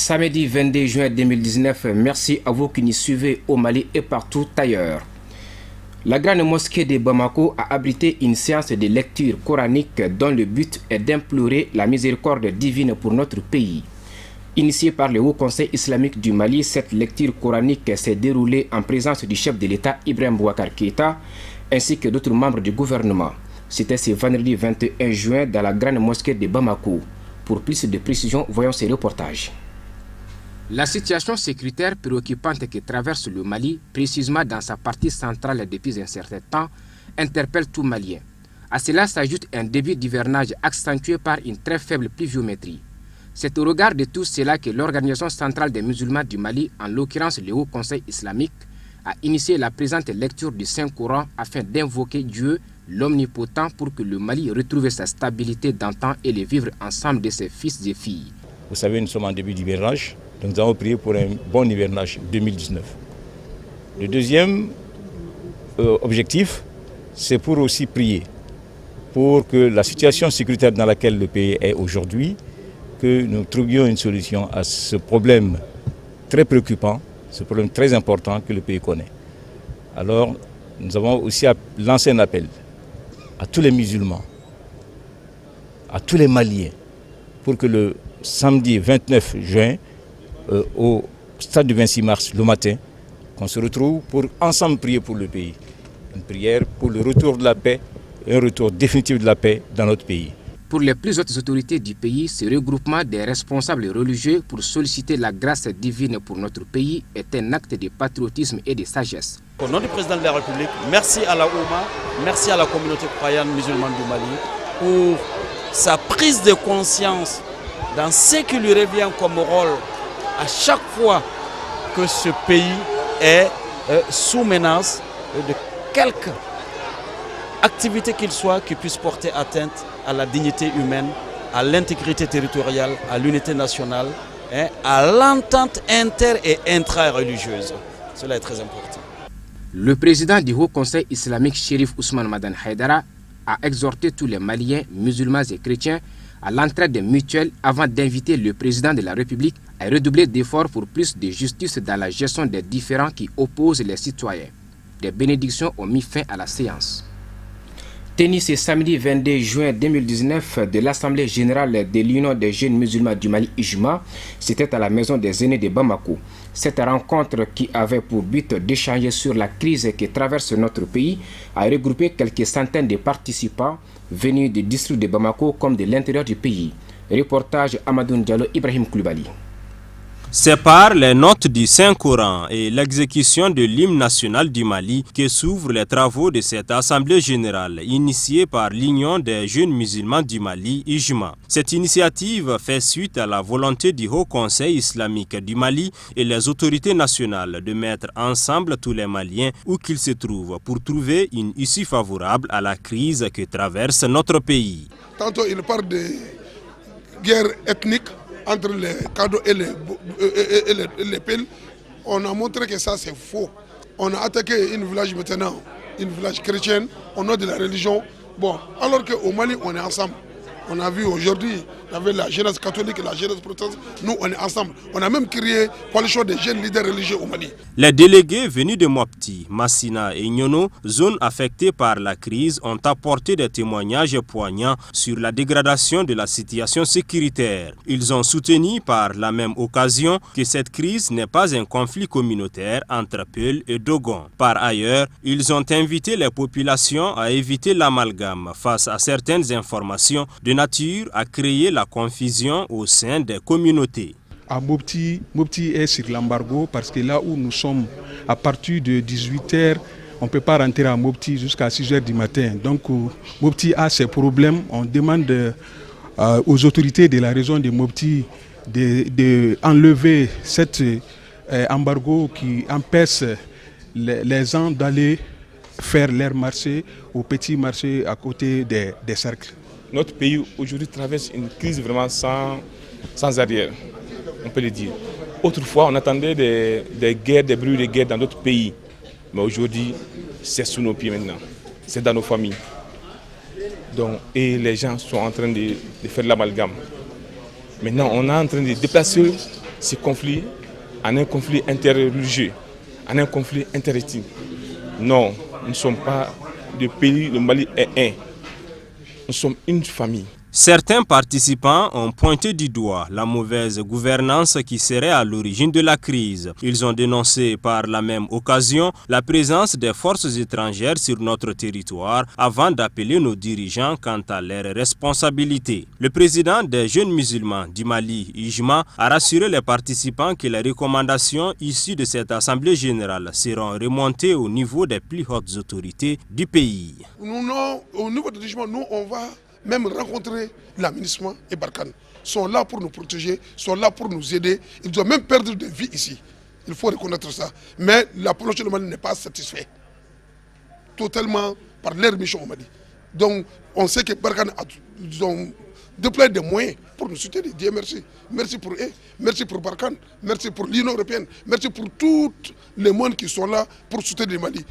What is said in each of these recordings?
Samedi 22 juin 2019, merci à vous qui nous suivez au Mali et partout ailleurs. La grande mosquée de Bamako a abrité une séance de lecture coranique dont le but est d'implorer la miséricorde divine pour notre pays. Initiée par le Haut Conseil islamique du Mali, cette lecture coranique s'est déroulée en présence du chef de l'État Ibrahim Boubacar Keïta ainsi que d'autres membres du gouvernement. C'était ce vendredi 21 juin dans la grande mosquée de Bamako. Pour plus de précisions, voyons ces reportages. La situation sécuritaire préoccupante qui traverse le Mali, précisément dans sa partie centrale depuis un certain temps, interpelle tout Malien. À cela s'ajoute un début d'hivernage accentué par une très faible pluviométrie. C'est au regard de tout cela que l'Organisation centrale des musulmans du Mali, en l'occurrence le Haut Conseil islamique, a initié la présente lecture du Saint-Coran afin d'invoquer Dieu, l'Omnipotent, pour que le Mali retrouve sa stabilité d'antan et le vivre ensemble de ses fils et filles. Vous savez, nous sommes en début d'hivernage, donc nous avons prié pour un bon hivernage 2019. Le deuxième objectif, c'est pour aussi prier pour que la situation sécuritaire dans laquelle le pays est aujourd'hui, que nous trouvions une solution à ce problème très préoccupant, ce problème très important que le pays connaît. Alors, nous avons aussi lancé un appel à tous les musulmans, à tous les Maliens, pour que le samedi 29 juin, au stade du 26 mars, le matin, qu'on se retrouve pour ensemble prier pour le pays. Une prière pour le retour de la paix, et un retour définitif de la paix dans notre pays. Pour les plus hautes autorités du pays, ce regroupement des responsables religieux pour solliciter la grâce divine pour notre pays est un acte de patriotisme et de sagesse. Au nom du président de la République, merci à la Ouma, merci à la communauté croyante musulmane du Mali pour sa prise de conscience dans ce qui lui revient comme rôle à chaque fois que ce pays est sous menace de quelque activité qu'il soit qui puisse porter atteinte à la dignité humaine, à l'intégrité territoriale, à l'unité nationale, à l'entente inter- et intra-religieuse. Cela est très important. Le président du Haut Conseil islamique, Chérif Ousmane Madan Haïdara, a exhorté tous les Maliens, musulmans et chrétiens à l'entraide mutuelle avant d'inviter le président de la République à redoubler d'efforts pour plus de justice dans la gestion des différends qui opposent les citoyens. Des bénédictions ont mis fin à la séance. Tenu ce samedi 22 juin 2019 de l'Assemblée générale de l'Union des jeunes musulmans du Mali, IJMA, c'était à la maison des aînés de Bamako. Cette rencontre qui avait pour but d'échanger sur la crise qui traverse notre pays a regroupé quelques centaines de participants venus du district de Bamako comme de l'intérieur du pays. Reportage Amadou Diallo, Ibrahim Koulibaly. C'est par les notes du Saint-Coran et l'exécution de l'hymne national du Mali que s'ouvrent les travaux de cette Assemblée générale initiée par l'Union des jeunes musulmans du Mali, IJMA. Cette initiative fait suite à la volonté du Haut Conseil islamique du Mali et les autorités nationales de mettre ensemble tous les Maliens où qu'ils se trouvent pour trouver une issue favorable à la crise que traverse notre pays. Tantôt il parle de guerre ethnique entre les cadeaux et les piles, on a montré que ça c'est faux. On a attaqué une village maintenant, une village chrétienne, au nom de la religion. Bon, alors qu'au Mali, on est ensemble. On a vu aujourd'hui, avec la jeunesse catholique et la jeunesse protestante, nous on est ensemble. On a même créé coalition des jeunes leaders religieux au Mali. Les délégués venus de Mopti, Massina et Nyono, zones affectées par la crise, ont apporté des témoignages poignants sur la dégradation de la situation sécuritaire. Ils ont soutenu par la même occasion que cette crise n'est pas un conflit communautaire entre Peul et Dogon. Par ailleurs, ils ont invité les populations à éviter l'amalgame face à certaines informations de nature à créer la confusion au sein des communautés. À Mopti est sur l'embargo parce que là où nous sommes, à partir de 18h, on ne peut pas rentrer à Mopti jusqu'à 6h du matin. Donc Mopti a ses problèmes. On demande aux autorités de la région de Mopti d'enlever cet embargo qui empêche les gens d'aller faire leur marché au petit marché à côté des cercles. Notre pays aujourd'hui traverse une crise vraiment sans arrière, on peut le dire. Autrefois, on attendait des guerres, des bruits de guerre dans d'autres pays. Mais aujourd'hui, c'est sous nos pieds maintenant. C'est dans nos familles. Donc, et les gens sont en train de faire l'amalgame. Maintenant, on est en train de déplacer ce conflit en un conflit interreligieux, en un conflit interethnique. Non, nous ne sommes pas deux pays, le Mali est un. Nous sommes une famille. Certains participants ont pointé du doigt la mauvaise gouvernance qui serait à l'origine de la crise. Ils ont dénoncé par la même occasion la présence des forces étrangères sur notre territoire avant d'appeler nos dirigeants quant à leurs responsabilités. Le président des jeunes musulmans du Mali, Ijma, a rassuré les participants que les recommandations issues de cette assemblée générale seront remontées au niveau des plus hautes autorités du pays. Au niveau de l'Ijma, nous on va même rencontrer l'aménagement et Barkhane. Ils sont là pour nous protéger, ils sont là pour nous aider. Ils doivent même perdre des vies ici. Il faut reconnaître ça. Mais la population du Mali n'est pas satisfaite totalement par leur mission au Mali. Donc on sait que Barkhane ont déployé des moyens pour nous soutenir. Dieu merci. Merci pour eux, merci pour Barkhane, merci pour l'Union européenne, merci pour tout le monde qui sont là pour soutenir le Mali.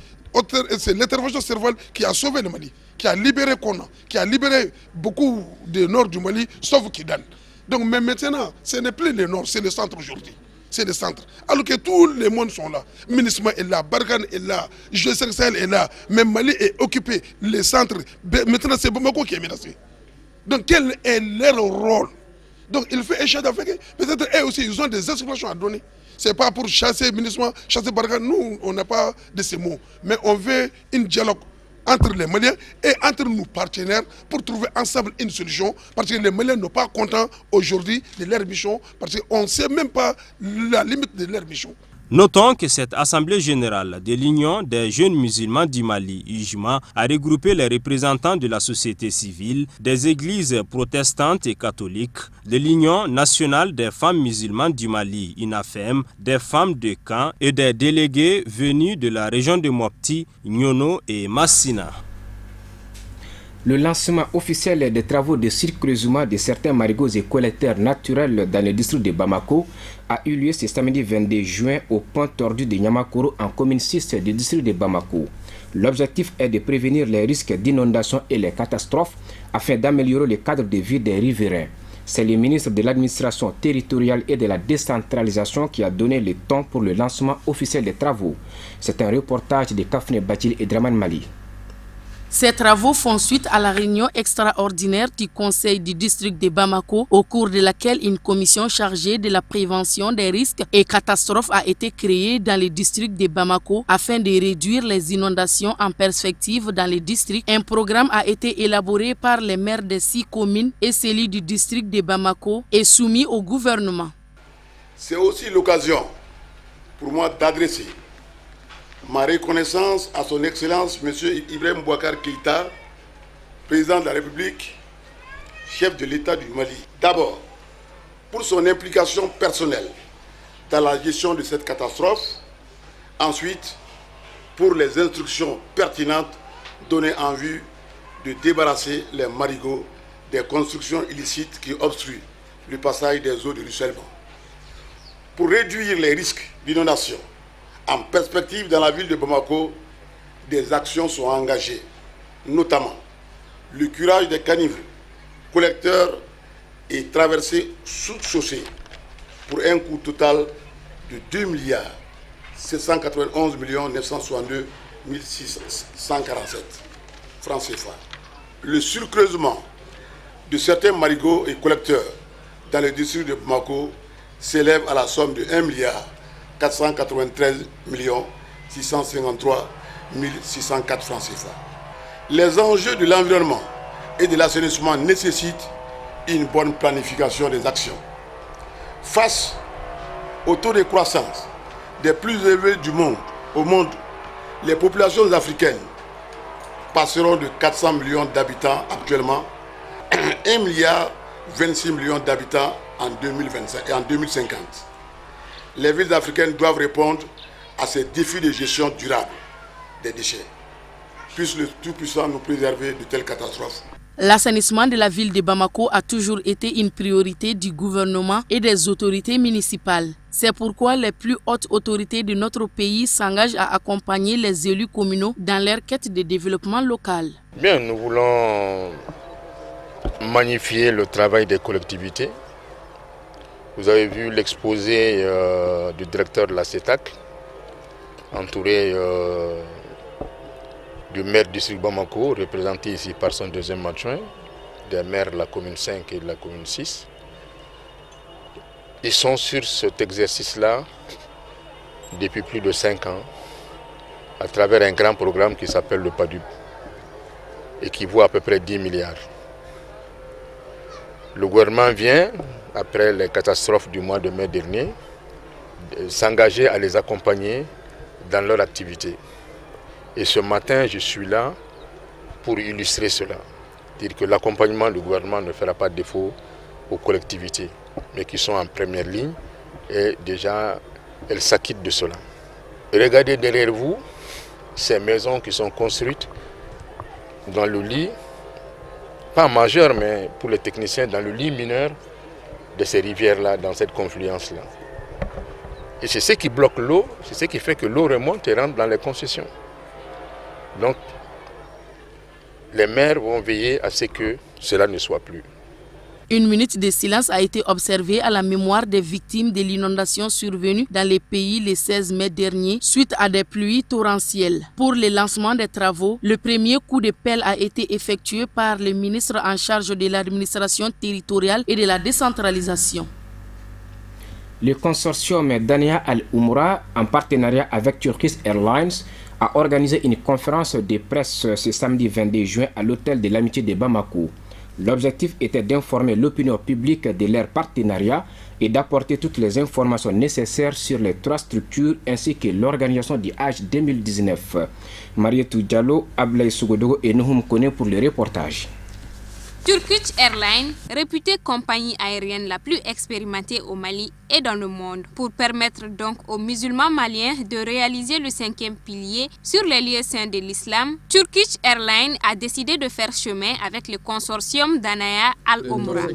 C'est l'intervention cérébrale qui a sauvé le Mali, qui a libéré Kona, qui a libéré beaucoup du nord du Mali, sauf Kidal. Donc mais maintenant, ce n'est plus le nord, c'est le centre aujourd'hui. C'est le centre. Alors que tous les mondes sont là. MINUSMA est là, Barkhane est là, G5 Sahel est là, même Mali est occupé, les centres. Maintenant, c'est Bamako qui est menacé. Donc quel est leur rôle? Donc il fait échec avec eux. Peut-être eux aussi, ils ont des explications à donner. Ce n'est pas pour chasser MINUSMA, chasser Barkhane. Nous, on n'a pas de ces mots. Mais on veut un dialogue entre les Maliens et entre nos partenaires pour trouver ensemble une solution. Parce que les Maliens ne sont pas contents aujourd'hui de leur mission. Parce qu'on ne sait même pas la limite de leur mission. Notons que cette Assemblée générale de l'Union des jeunes musulmans du Mali, UJMA, a regroupé les représentants de la société civile, des églises protestantes et catholiques, de l'Union nationale des femmes musulmanes du Mali, INAFEM, des femmes de Caen et des délégués venus de la région de Mopti, Nyono et Massina. Le lancement officiel des travaux de surcreusement de certains marigots et collecteurs naturels dans le district de Bamako a eu lieu ce samedi 22 juin au pont tordu de Niamakoro en commune 6 du district de Bamako. L'objectif est de prévenir les risques d'inondation et les catastrophes afin d'améliorer le cadre de vie des riverains. C'est le ministre de l'administration territoriale et de la décentralisation qui a donné le ton pour le lancement officiel des travaux. C'est un reportage de Kafne Batil et Draman Mali. Ces travaux font suite à la réunion extraordinaire du Conseil du district de Bamako, au cours de laquelle une commission chargée de la prévention des risques et catastrophes a été créée dans le district de Bamako afin de réduire les inondations en perspective dans le district. Un programme a été élaboré par les maires des 6 communes et celui du district de Bamako et soumis au gouvernement. C'est aussi l'occasion pour moi d'adresser ma reconnaissance à son Excellence M. Ibrahim Boubacar Keïta, président de la République, chef de l'État du Mali. D'abord, pour son implication personnelle dans la gestion de cette catastrophe. Ensuite, pour les instructions pertinentes données en vue de débarrasser les marigots des constructions illicites qui obstruent le passage des eaux de ruissellement. Pour réduire les risques d'inondation, en perspective dans la ville de Bamako, des actions sont engagées, notamment le curage des caniveaux, collecteurs et traversées sous-chaussées pour un coût total de 2 milliards 791 962 647 francs CFA. Le surcreusement de certains marigots et collecteurs dans le district de Bamako s'élève à la somme de 1 milliard 493 653 604 francs CFA. Les enjeux de l'environnement et de l'assainissement nécessitent une bonne planification des actions. Face au taux de croissance des plus élevés du monde, au monde, les populations africaines passeront de 400 millions d'habitants actuellement à 1 milliard 26 millions d'habitants en 2025 et en 2050. Les villes africaines doivent répondre à ces défis de gestion durable des déchets. Puisse le Tout-Puissant nous préserver de telles catastrophes. L'assainissement de la ville de Bamako a toujours été une priorité du gouvernement et des autorités municipales. C'est pourquoi les plus hautes autorités de notre pays s'engagent à accompagner les élus communaux dans leur quête de développement local. Bien, nous voulons magnifier le travail des collectivités. Vous avez vu l'exposé du directeur de la CETAC, entouré du maire du district Bamako, représenté ici par son deuxième adjoint, des maires de la commune 5 et de la commune 6. Ils sont sur cet exercice-là depuis plus de 5 ans, à travers un grand programme qui s'appelle le PADUB, et qui vaut à peu près 10 milliards. Le gouvernement vient, après les catastrophes du mois de mai dernier, s'engager à les accompagner dans leur activité. Et ce matin, je suis là pour illustrer cela. Dire que l'accompagnement du gouvernement ne fera pas défaut aux collectivités, mais qui sont en première ligne et déjà elles s'acquittent de cela. Regardez derrière vous ces maisons qui sont construites dans le lit, pas majeur, mais pour les techniciens, dans le lit mineur de ces rivières-là, dans cette confluence-là. Et c'est ce qui bloque l'eau, c'est ce qui fait que l'eau remonte et rentre dans les concessions. Donc, les maires vont veiller à ce que cela ne soit plus. Une minute de silence a été observée à la mémoire des victimes de l'inondation survenue dans les pays le 16 mai dernier suite à des pluies torrentielles. Pour le lancement des travaux, le premier coup de pelle a été effectué par le ministre en charge de l'administration territoriale et de la décentralisation. Le consortium Dania Al Umra, en partenariat avec Turkish Airlines, a organisé une conférence de presse ce samedi 22 juin à l'hôtel de l'Amitié de Bamako. L'objectif était d'informer l'opinion publique de leur partenariat et d'apporter toutes les informations nécessaires sur les 3 structures ainsi que l'organisation du Hajj 2019. Marietou Diallo, Ablaye Sougodogo et Nouhoum Kone pour le reportage. Turkish Airlines, réputée compagnie aérienne la plus expérimentée au Mali et dans le monde, pour permettre donc aux musulmans maliens de réaliser le 5e pilier sur les lieux saints de l'islam, Turkish Airlines a décidé de faire chemin avec le consortium Dania Al Umra.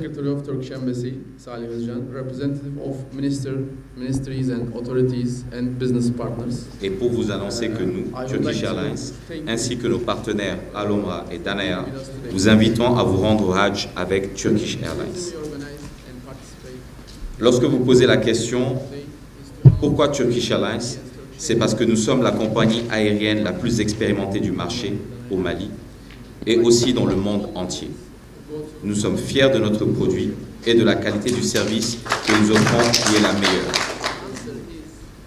Et pour vous annoncer que nous, Turkish Airlines, ainsi que nos partenaires Al Umra et Dania, vous invitons à vous rendre au Hajj avec Turkish Airlines. Lorsque vous posez la question « Pourquoi Turkish Airlines ?», c'est parce que nous sommes la compagnie aérienne la plus expérimentée du marché au Mali et aussi dans le monde entier. Nous sommes fiers de notre produit et de la qualité du service que nous offrons qui est la meilleure.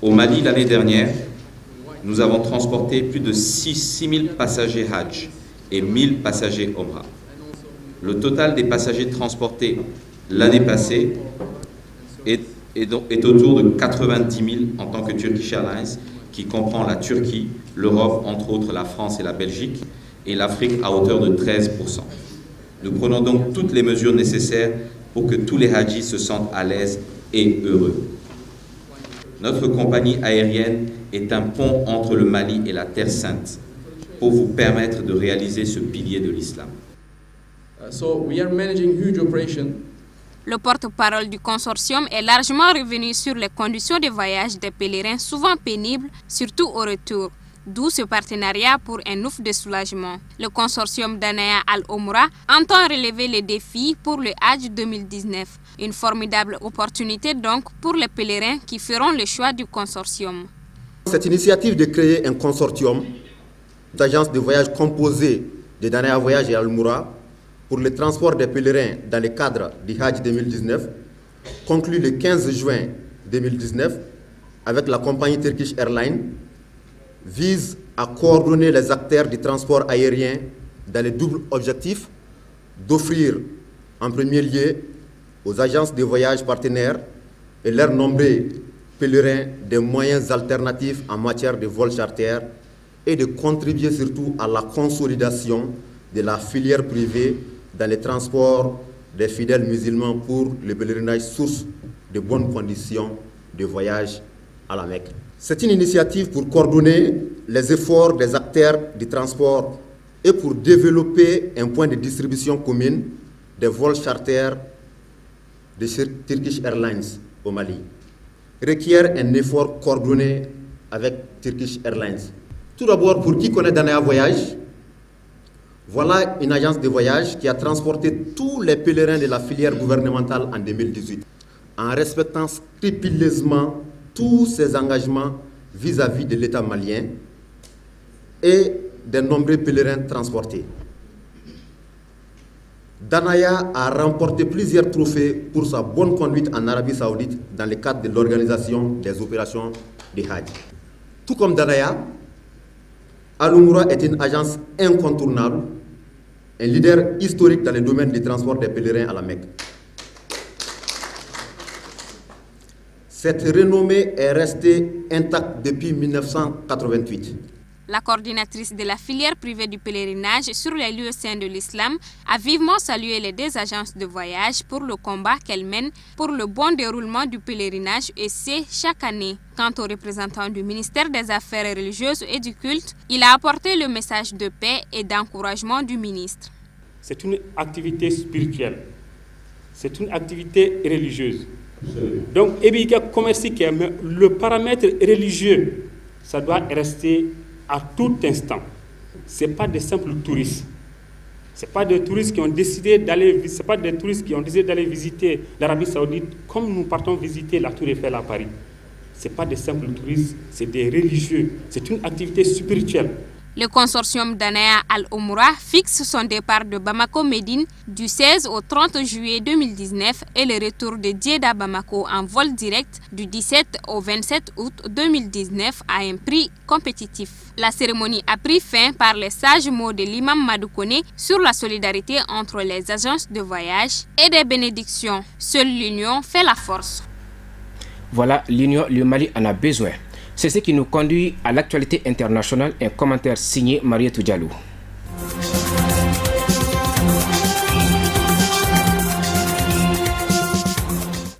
Au Mali, l'année dernière, nous avons transporté plus de 6 000 passagers Hajj et 1 000 passagers Omra. Le total des passagers transportés l'année passée est autour de 90 000 en tant que Turkish Airlines, qui comprend la Turquie, l'Europe, entre autres la France et la Belgique, et l'Afrique à hauteur de 13%. Nous prenons donc toutes les mesures nécessaires pour que tous les Hajjis se sentent à l'aise et heureux. Notre compagnie aérienne est un pont entre le Mali et la Terre Sainte pour vous permettre de réaliser ce pilier de l'islam. Le porte-parole du consortium est largement revenu sur les conditions de voyage des pèlerins souvent pénibles, surtout au retour, d'où ce partenariat pour un ouf de soulagement. Le consortium Dania Al Umra entend relever les défis pour le Hajj 2019. Une formidable opportunité donc pour les pèlerins qui feront le choix du consortium. Cette initiative de créer un consortium d'agences de voyage composées de Dania Voyage et Al Umra pour le transport des pèlerins dans le cadre du Hajj 2019, conclu le 15 juin 2019 avec la compagnie Turkish Airlines, vise à coordonner les acteurs du transport aérien dans le double objectif d'offrir en premier lieu aux agences de voyage partenaires et leurs nombreux pèlerins des moyens alternatifs en matière de vol charter et de contribuer surtout à la consolidation de la filière privée dans le transport des fidèles musulmans pour le pèlerinage, source de bonnes conditions de voyage à la Mecque. C'est une initiative pour coordonner les efforts des acteurs du transport et pour développer un point de distribution commune des vols charters de Turkish Airlines au Mali. Requiert un effort coordonné avec Turkish Airlines. Tout d'abord, pour qui connaît Dania Voyage, voilà une agence de voyage qui a transporté tous les pèlerins de la filière gouvernementale en 2018. en respectant scrupuleusement tous ses engagements vis-à-vis de l'État malien et des nombreux pèlerins transportés. Danaya a remporté plusieurs trophées pour sa bonne conduite en Arabie Saoudite dans le cadre de l'organisation des opérations de Hajj. Tout comme Danaya, Al Umra est une agence incontournable, un leader historique dans le domaine du transport des pèlerins à la Mecque. Cette renommée est restée intacte depuis 1988. La coordinatrice de la filière privée du pèlerinage sur les lieux saints de l'islam a vivement salué les deux agences de voyage pour le combat qu'elles mènent pour le bon déroulement du pèlerinage et c'est chaque année. Quant au représentant du ministère des Affaires religieuses et du culte, il a apporté le message de paix et d'encouragement du ministre. C'est une activité spirituelle, c'est une activité religieuse. Donc, le paramètre religieux, ça doit rester à tout instant. Ce n'est pas des simples touristes. Ce n'est pas des touristes qui ont décidé d'aller visiter l'Arabie Saoudite comme nous partons visiter la Tour Eiffel à Paris. Ce n'est pas des simples touristes, c'est des religieux. C'est une activité spirituelle. Le consortium Danaya Al Umra fixe son départ de Bamako-Médine du 16 au 30 juillet 2019 et le retour de Djeddah-Bamako en vol direct du 17 au 27 août 2019 à un prix compétitif. La cérémonie a pris fin par les sages mots de l'imam Madoukoné sur la solidarité entre les agences de voyage et des bénédictions. Seule l'union fait la force. Voilà, l'union, le Mali en a besoin. C'est ce qui nous conduit à l'actualité internationale, un commentaire signé Marietou Diallo.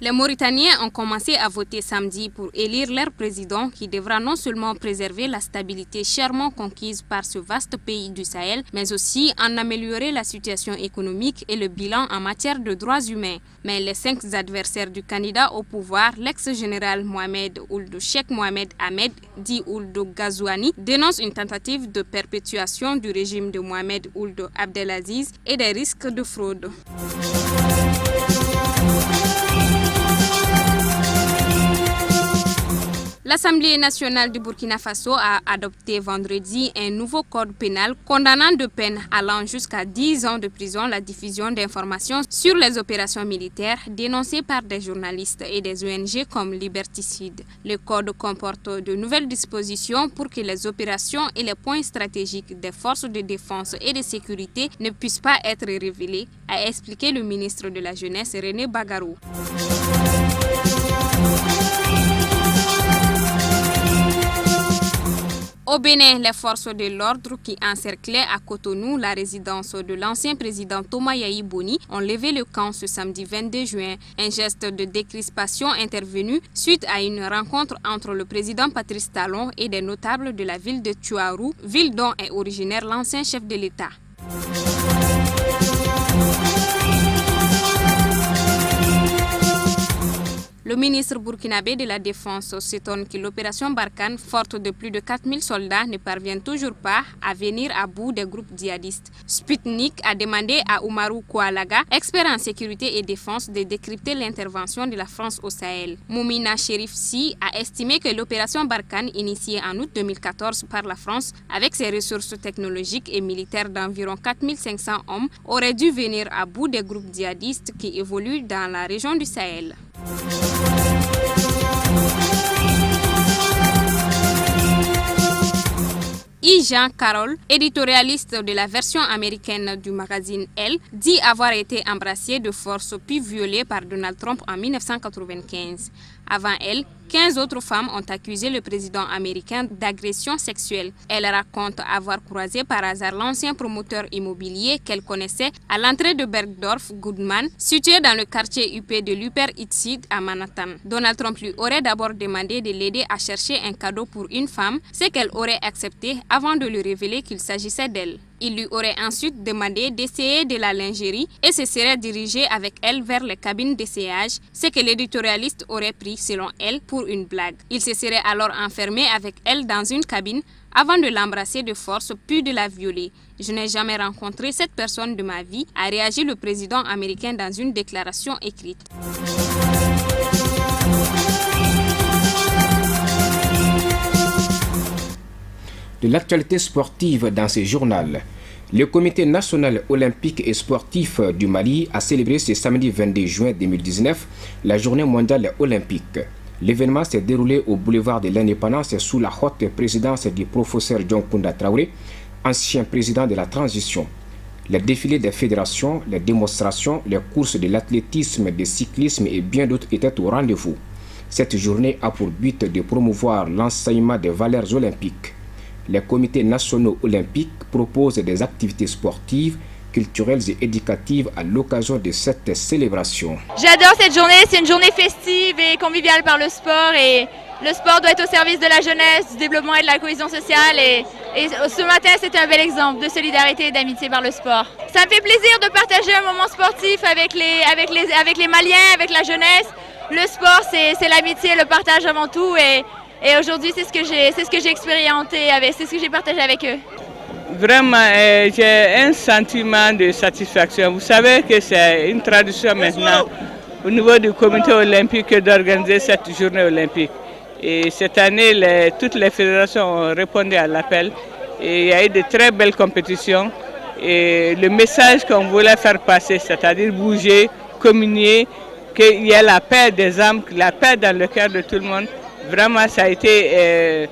Les Mauritaniens ont commencé à voter samedi pour élire leur président qui devra non seulement préserver la stabilité chèrement conquise par ce vaste pays du Sahel, mais aussi en améliorer la situation économique et le bilan en matière de droits humains. Mais les 5 adversaires du candidat au pouvoir, l'ex-général Mohamed Ould Cheikh Mohamed Ahmed, dit Ould Ghazouani, dénoncent une tentative de perpétuation du régime de Mohamed Ould Abdelaziz et des risques de fraude. L'Assemblée nationale du Burkina Faso a adopté vendredi un nouveau code pénal condamnant de peine allant jusqu'à 10 ans de prison la diffusion d'informations sur les opérations militaires dénoncées par des journalistes et des ONG comme Liberticide. Le code comporte de nouvelles dispositions pour que les opérations et les points stratégiques des forces de défense et de sécurité ne puissent pas être révélés, a expliqué le ministre de la Jeunesse René Bagarou. Au Bénin, les forces de l'ordre qui encerclaient à Cotonou la résidence de l'ancien président Thomas Yahi Boni ont levé le camp ce samedi 22 juin. Un geste de décrispation intervenu suite à une rencontre entre le président Patrice Talon et des notables de la ville de Tuarou, ville dont est originaire l'ancien chef de l'État. Le ministre burkinabé de la Défense s'étonne que l'opération Barkhane, forte de plus de 4000 soldats, ne parvienne toujours pas à venir à bout des groupes djihadistes. Sputnik a demandé à Oumarou Koualaga, expert en sécurité et défense, de décrypter l'intervention de la France au Sahel. Moumina Cherif Si a estimé que l'opération Barkhane, initiée en août 2014 par la France, avec ses ressources technologiques et militaires d'environ 4500 hommes, aurait dû venir à bout des groupes djihadistes qui évoluent dans la région du Sahel. Jean Carroll, éditorialiste de la version américaine du magazine Elle, dit avoir été embrassé de force puis violé par Donald Trump en 1995. Avant elle, 15 autres femmes ont accusé le président américain d'agression sexuelle. Elle raconte avoir croisé par hasard l'ancien promoteur immobilier qu'elle connaissait à l'entrée de Bergdorf Goodman, situé dans le quartier huppé de l'Upper East Side à Manhattan. Donald Trump lui aurait d'abord demandé de l'aider à chercher un cadeau pour une femme, ce qu'elle aurait accepté avant de lui révéler qu'il s'agissait d'elle. Il lui aurait ensuite demandé d'essayer de la lingerie et se serait dirigé avec elle vers les cabines d'essayage, ce que l'éditorialiste aurait pris, selon elle, pour une blague. Il se serait alors enfermé avec elle dans une cabine avant de l'embrasser de force puis de la violer. Je n'ai jamais rencontré cette personne de ma vie, a réagi le président américain dans une déclaration écrite. de l'actualité sportive dans ce journal. Le Comité national olympique et sportif du Mali a célébré ce samedi 22 juin 2019 la journée mondiale olympique. L'événement s'est déroulé au boulevard de l'Indépendance sous la haute présidence du professeur John Kounda Traoré, ancien président de la transition. Les défilés des fédérations, les démonstrations, les courses de l'athlétisme, du cyclisme et bien d'autres étaient au rendez-vous. Cette journée a pour but de promouvoir l'enseignement des valeurs olympiques. Les comités nationaux olympiques proposent des activités sportives, culturelles et éducatives à l'occasion de cette célébration. J'adore cette journée, c'est une journée festive et conviviale par le sport et le sport doit être au service de la jeunesse, du développement et de la cohésion sociale et ce matin c'est un bel exemple de solidarité et d'amitié par le sport. Ça me fait plaisir de partager un moment sportif avec les Maliens, avec la jeunesse. Le sport c'est l'amitié, le partage avant tout et aujourd'hui c'est ce que j'ai expérimenté, c'est ce que j'ai partagé avec eux. Vraiment, j'ai un sentiment de satisfaction. Vous savez que c'est une tradition maintenant au niveau du comité olympique d'organiser cette journée olympique. Et cette année, toutes les fédérations ont répondu à l'appel. Et il y a eu de très belles compétitions. Et le message qu'on voulait faire passer, c'est-à-dire bouger, communier, qu'il y ait la paix des âmes, la paix dans le cœur de tout le monde, vraiment ça a été...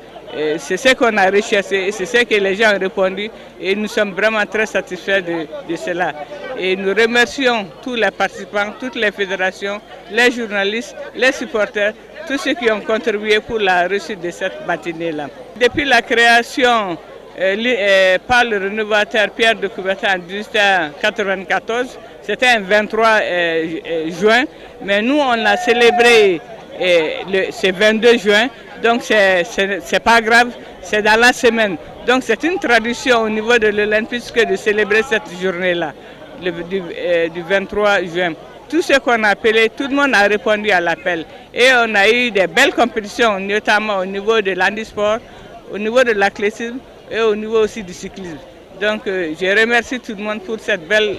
c'est ce qu'on a recherché, c'est ce que les gens ont répondu et nous sommes vraiment très satisfaits de cela. Et nous remercions tous les participants, toutes les fédérations, les journalistes, les supporters, tous ceux qui ont contribué pour la réussite de cette matinée-là. Depuis la création par le rénovateur Pierre de Coubertin en 1894, c'était un 23 juin, mais nous on l'a célébré ce 22 juin. Donc c'est pas grave, c'est dans la semaine. Donc c'est une tradition au niveau de l'Olympisque de célébrer cette journée-là, du 23 juin. Tout ce qu'on a appelé, tout le monde a répondu à l'appel. Et on a eu des belles compétitions, notamment au niveau de l'handisport, au niveau de l'athlétisme et au niveau aussi du cyclisme. Donc je remercie tout le monde pour cette belle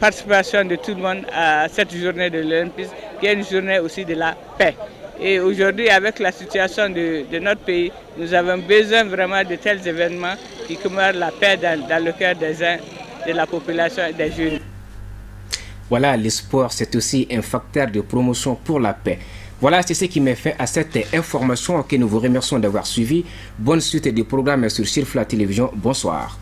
participation de tout le monde à cette journée de l'Olympisme, qui est une journée aussi de la paix. Et aujourd'hui, avec la situation de notre pays, nous avons besoin vraiment de tels événements qui commémorent la paix dans le cœur des uns, de la population et des jeunes. Voilà, le sport, c'est aussi un facteur de promotion pour la paix. Voilà, c'est ce qui met fin à cette information que nous vous remercions d'avoir suivi. Bonne suite des programmes sur Sirfla Télévision. Bonsoir.